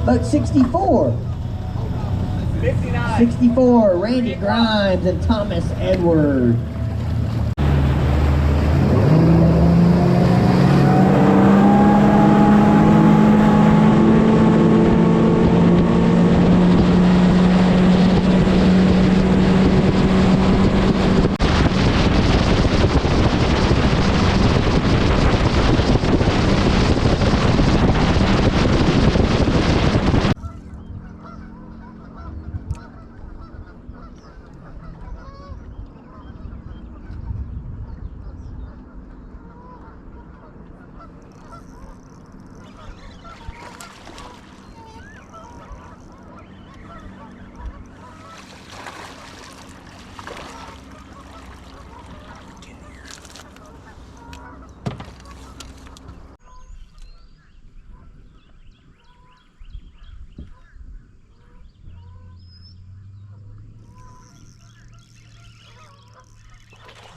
About 64. 59. 64, Randy Grimes and Thomas Edward.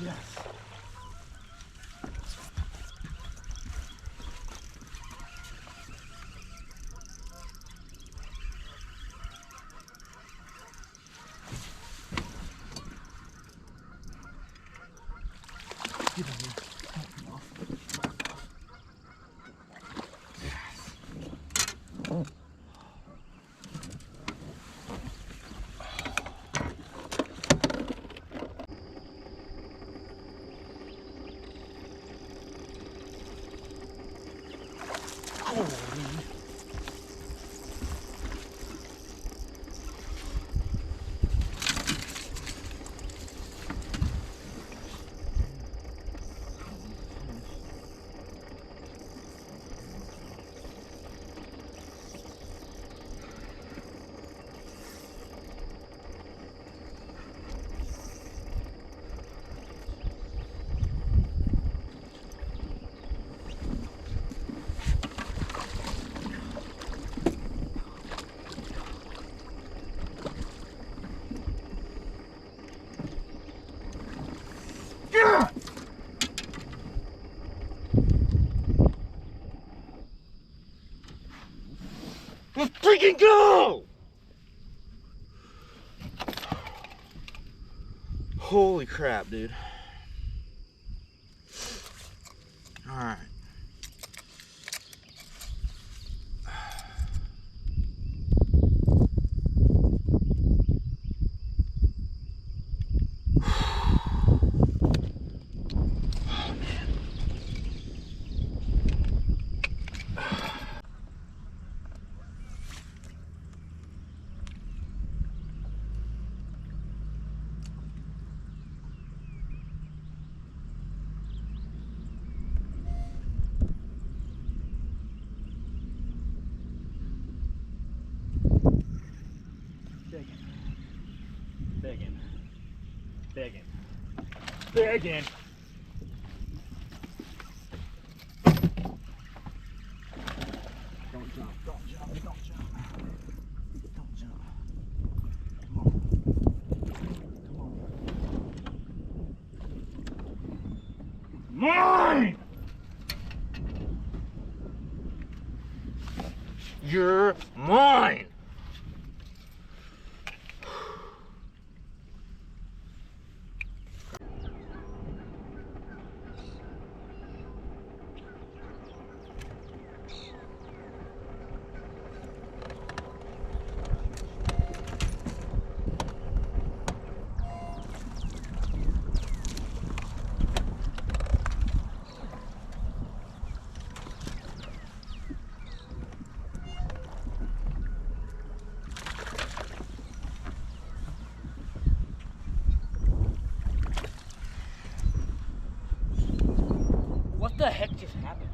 Yes. Get in here. Come off. Oh. Let's freaking go! Holy crap, dude. Alright. Begging. Don't jump, don't jump, don't jump. Don't jump. Come on. Come on. Mine! You're mine! What the heck just happened?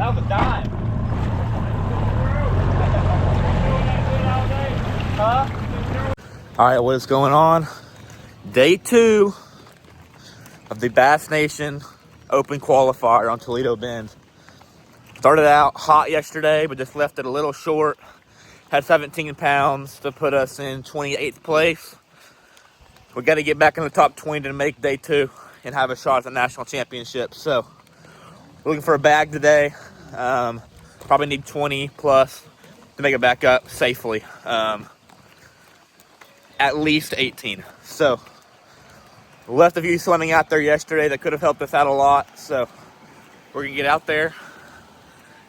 That was a dime. Huh? All right, what is going on? Day 2 of the Bass Nation Open Qualifier on Toledo Bend. Started out hot yesterday, but just left it a little short. Had 17 pounds to put us in 28th place. We got to get back in the top 20 to make day 2 and have a shot at the national championship. So, looking for a bag today. Probably need 20 plus to make it back up safely. At least 18. So, we left a few swimming out there yesterday that could have helped us out a lot. So, we're going to get out there.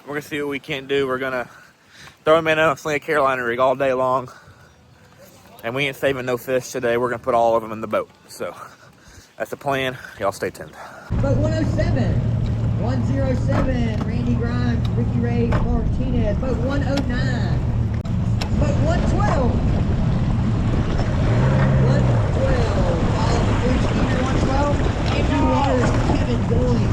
We're going to see what we can do. We're going to throw them in a Sling Carolina rig all day long. And we ain't saving no fish today. We're going to put all of them in the boat. So, that's the plan. Y'all stay tuned. Boat 107, 107, Randy Grimes, Ricky Ray Martinez. Boat 109, boat 112, 112, Oliver Fish Eater 112, Andrew Waters, Kevin Doyle.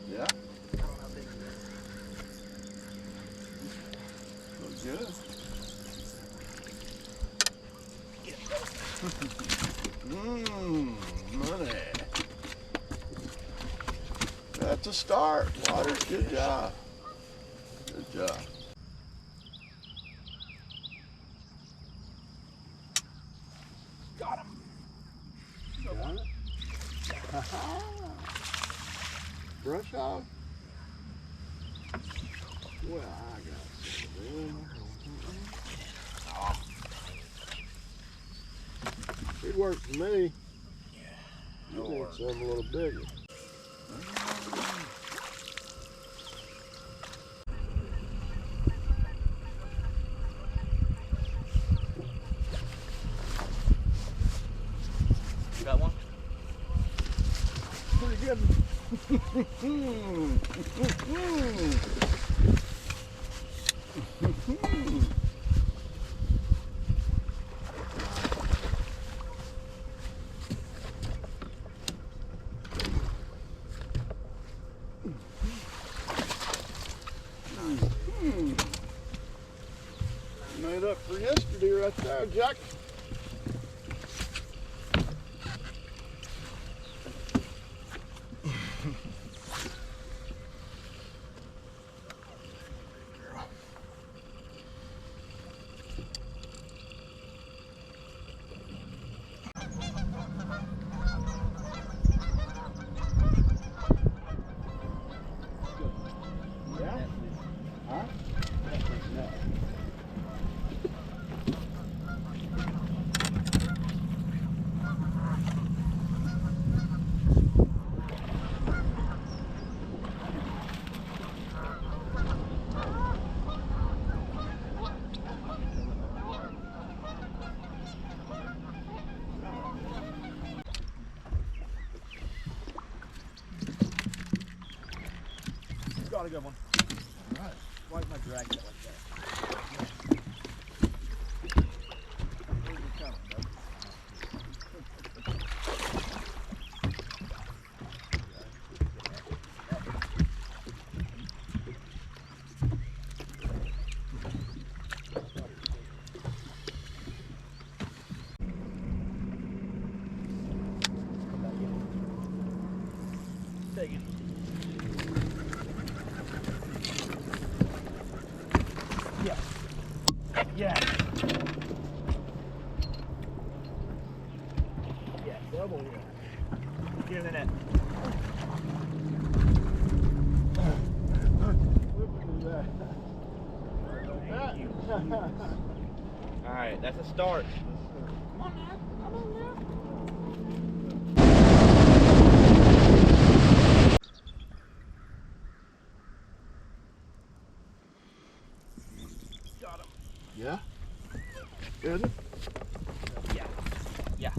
Yeah. Looks good. Money. That's a start. Waters, good job. Good job. Got him. Got it? Brush off? Well, I got some. It worked for me. You need something a little bigger. You got one? Pretty good. Made up for yesterday right there, Jack. Yeah? Huh? No. Got a good one. All right. Why is my drag like that? Where's it coming, bud? Take it. Yes. Yes, double yes. Get in the net. Thank you. All right, that's a start. Come on now. Come on now. Got him. Yeah? Good? Yeah. Yeah.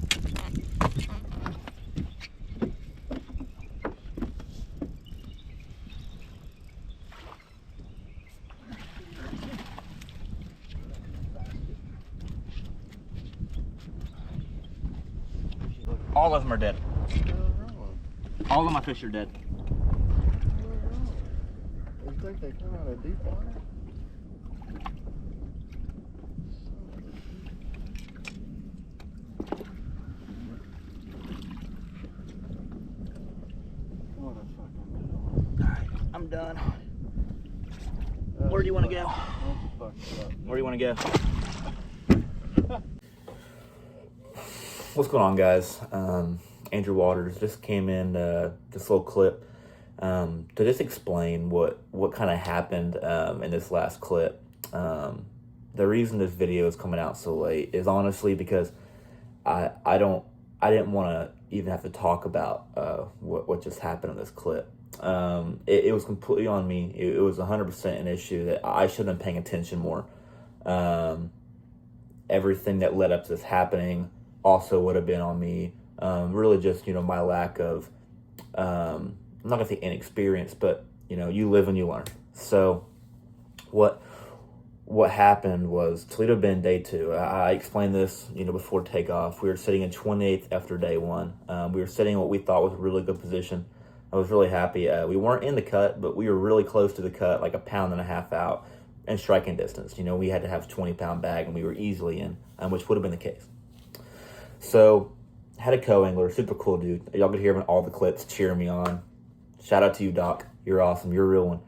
All of them are dead. All of my fish are dead. You think they come out of deep water? What a fucking Alright, I'm done. Where do you want to go? Where do you want to go? What's going on, guys? Andrew Waters just came in this little clip to just explain what kind of happened in this last clip. The reason this video is coming out so late is honestly because I didn't want to even have to talk about what just happened in this clip. It was completely on me. It was 100% an issue that I should have been paying attention more. Everything that led up to this happening also would have been on me. Really just, my lack of, I'm not gonna say inexperience, but you live and you learn. So what happened was Toledo Bend day 2. I explained this, before takeoff. We were sitting in 28th after day 1. We were sitting in what we thought was a really good position. I was really happy. We weren't in the cut, but we were really close to the cut, like 1.5 pounds out and striking distance. We had to have a 20-pound bag, and we were easily in, which would have been the case. So, had a co-angler, super cool dude. Y'all could hear him in all the clips cheering me on. Shout out to you, Doc. You're awesome. You're a real one.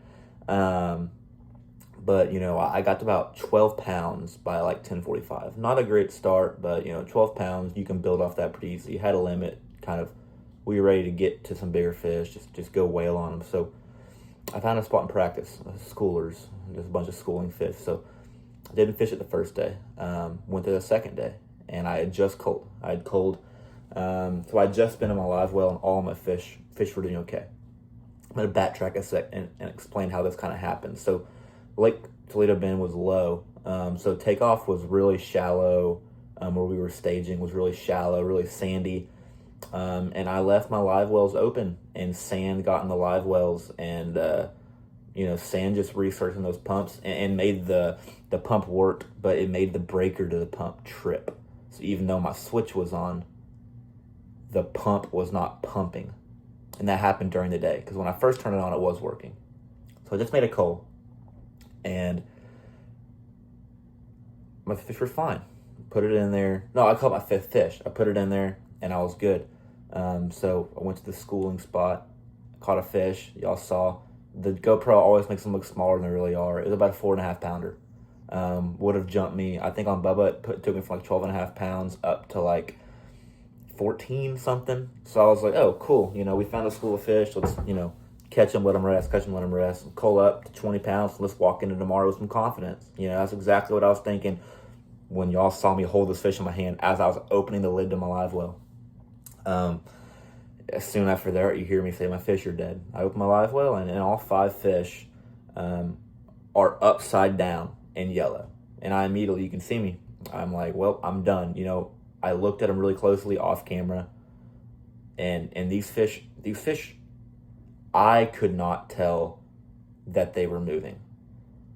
But, I got to about 12 pounds by like 10:45. Not a great start, but, 12 pounds, you can build off that pretty easy. Had a limit, kind of. We were ready to get to some bigger fish, just go whale on them. So, I found a spot in practice, schoolers, just a bunch of schooling fish. So, I didn't fish it the first day. Went to the second day, and I had just cold. So I'd just been in my live well, and all my fish were doing okay. I'm going to backtrack a sec and explain how this kind of happened. So Lake Toledo Bend was low. So takeoff was really shallow. Where we were staging was really shallow, really sandy. And I left my live wells open, and sand got in the live wells, and sand just researching those pumps and made the pump work, but it made the breaker to the pump trip. So even though my switch was on, the pump was not pumping. And that happened during the day, because when I first turned it on, it was working. So I just made a coal, and my fish were fine. Put it in there. No, I caught my 5th fish. I put it in there, and I was good. So I went to the schooling spot, caught a fish. Y'all saw. The GoPro always makes them look smaller than they really are. It was about a 4.5 pounder. Would have jumped me. I think on Bubba, it took me from like 12.5 pounds up to like 14 something. So I was like, oh, cool. We found a school of fish. Let's, catch them, let them rest, catch them, let them rest. Coal up to 20 pounds. Let's walk into tomorrow with some confidence. That's exactly what I was thinking when y'all saw me hold this fish in my hand as I was opening the lid to my live well. Soon after that, you hear me say, my fish are dead. I open my live well, and all 5 fish are upside down and yellow. And I immediately, you can see me, I'm like, well, I'm done. I looked at them really closely off camera, and these fish, I could not tell that they were moving.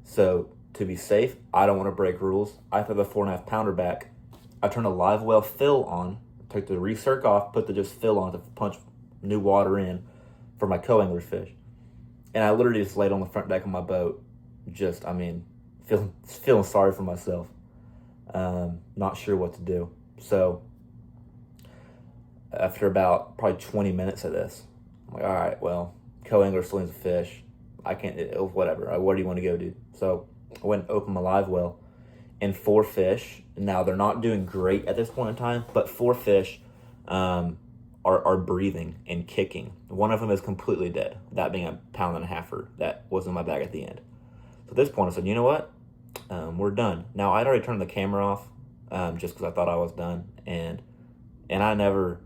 So to be safe, I don't want to break rules. I threw the 4.5 pounder back. I turned a live well fill on, took the recirc off, put the just fill on to punch new water in for my co-angler fish. And I literally just laid on the front deck of my boat, feeling sorry for myself. Not sure what to do. So after about probably 20 minutes of this, I'm like, all right, well, co-angler still needs a fish. I can't, whatever. Where do you want to go, dude? So I went and opened my live well, and 4 fish. Now, they're not doing great at this point in time, but 4 fish are breathing and kicking. One of them is completely dead, that being a 1.5-pounder that was in my bag at the end. So at this point, I said, you know what? We're done. Now, I'd already turned the camera off just because I thought I was done, and I never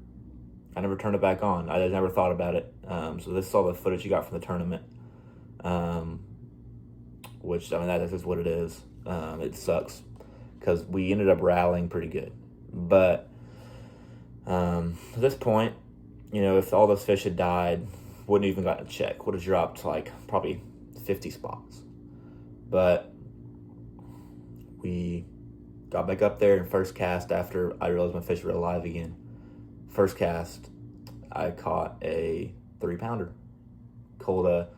turned it back on. I never thought about it. So this is all the footage you got from the tournament, which, I mean, that is just what it is. It sucks because we ended up rallying pretty good. But at this point, you know, if all those fish had died, wouldn't even gotten a check. Would have dropped like probably 50 spots. But we got back up there in first cast after I realized my fish were alive again. First cast, I caught a 3-pounder. Culled a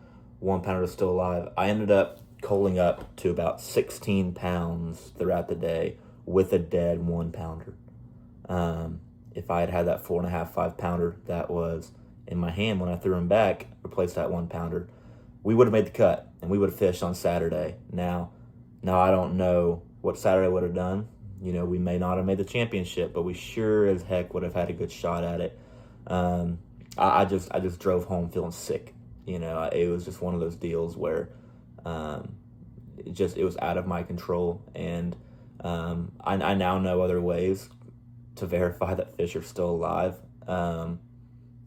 1-pounder was still alive. I ended up culling up to about 16 pounds throughout the day with a dead 1-pounder. If I had had that 4.5, 5-pounder that was in my hand when I threw him back, replaced that 1-pounder, we would have made the cut and we would have fished on Saturday. Now I don't know what Saturday would have done. You know, we may not have made the championship, but we sure as heck would have had a good shot at it. I just drove home feeling sick. You know, it was just one of those deals where it was out of my control, and I now know other ways to verify that fish are still alive. Done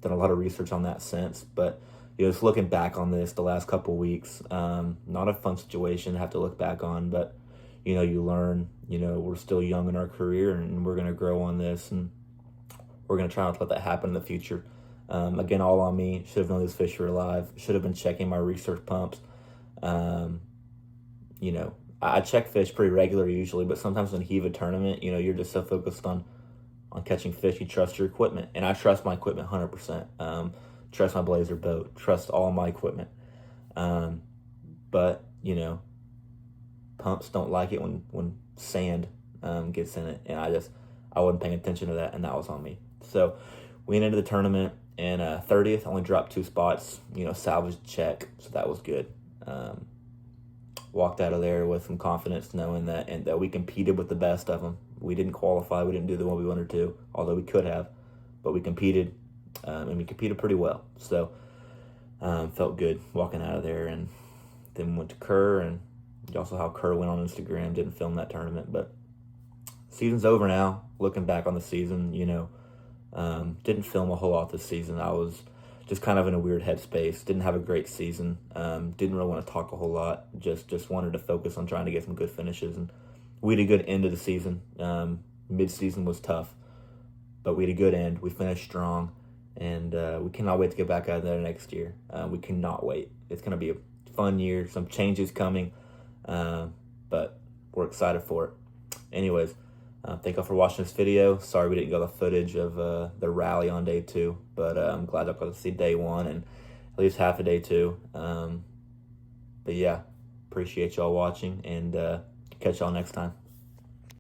a lot of research on that since, but you know, just looking back on this the last couple weeks, not a fun situation to have to look back on, but you know, you learn. You know, we're still young in our career, and we're going to grow on this, and we're going to try not to let that happen in the future. Again, all on me. Should have known these fish were alive. Should have been checking my research pumps. You know, I check fish pretty regularly usually, but sometimes when you heave a tournament, you know, you're just so focused on catching fish, you trust your equipment. And I trust my equipment 100%. Trust my Blazer boat. Trust all my equipment. But, you know, pumps don't like it when sand gets in it. And I wasn't paying attention to that, and that was on me. So we ended the tournament, and 30th, only dropped 2 spots, you know, salvaged check. So that was good. Walked out of there with some confidence, knowing that we competed with the best of them. We didn't qualify. We didn't do the one we wanted to, although we could have. But we competed, and we competed pretty well. So felt good walking out of there. And then went to Kerr, and you also saw how Kerr went on Instagram. Didn't film that tournament, but season's over now. Looking back on the season, you know, didn't film a whole lot this season. I was just kind of in a weird headspace. Didn't have a great season. Didn't really want to talk a whole lot. Just wanted to focus on trying to get some good finishes. And we had a good end of the season. Mid-season was tough, but we had a good end. We finished strong, and we cannot wait to get back out there next year. We cannot wait. It's going to be a fun year. Some changes coming, but we're excited for it. Anyways, thank y'all for watching this video. Sorry we didn't get the footage of the rally on day 2, but I'm glad I got to see day 1 and at least half of day 2. But yeah, appreciate y'all watching, and catch y'all next time.